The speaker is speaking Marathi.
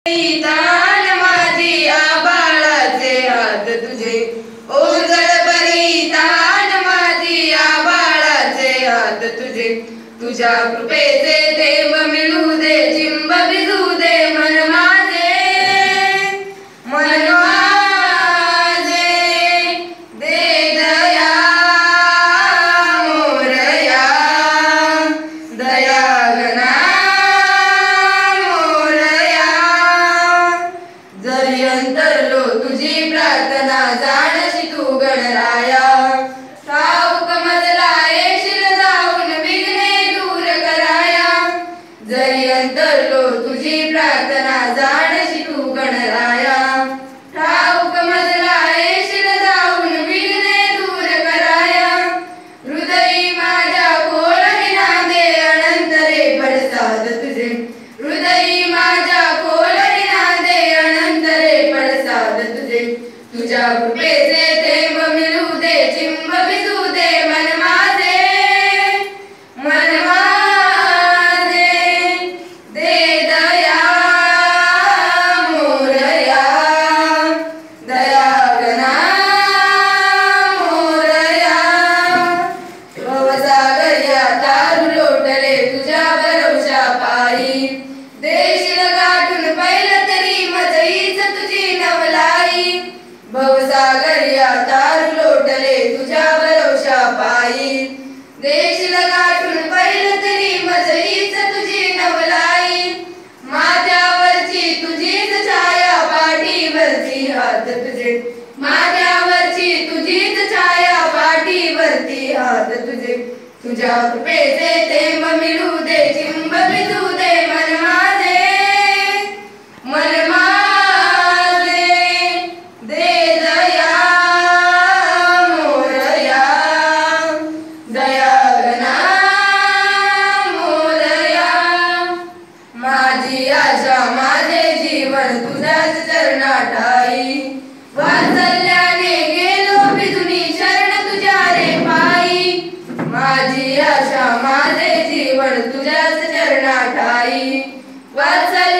तान माझी आबाळाचे हात तुझे ओझळ परितान माझी आबाळाचे हात तुझे तुझ्या कृपेचे थेंब मिळू दे चिंब भिजू दे मन माझे दे दया मोरया दया घना जरी अंतरलो तुझी प्रार्थना जाणशी तू गणराया ठाऊक मजला येशील जाऊन विघ्ने दूर कराया जरी अंतरलो तुझी प्रार्थना जाणशी तू गणराया ठाऊक मजला येशील जाऊन विघ्ने दूर कराया हृदयी माझ्या खोलही नांदे अनंत रे पडसाद तुझे हृदयी माझ्या खोलही नांदे अनंत रे पडसाद तुझे तुझ्या कृपेचे थेंब मिळू दे चिंब भिजू दे मन माझे दे दया मोरया दया घना मोरया भवसागर्या तारू लोटले तुझ्या भरवशा पायी देशील गाठून पहिलं तरी मजईच तुझी नवलाई भवसागर्या तारू लोटले तुझ्या भरवशा पायी देशील गाठून पहिलं तरी मजईच तुझी नवलाई माथ्यावरची तुझीच छाया पाठीवरती हात तुझे माथ्यावरची तुझीच छाया पाठीवरती हात तुझे तुझ्या कृपेचे थेंब मिळू दे चिंब भिजू दे मन माझे दे दया मोरया दया घना मोरया माझी आशा माझे जीवन तुझ्याच चरणात ठाई वात्सल्याने गेलो भिजुनी शरण तुझ्या रे पायी माझी आशा माझे जीवन तुझ्याच चरणात ठाई वात्सल्याने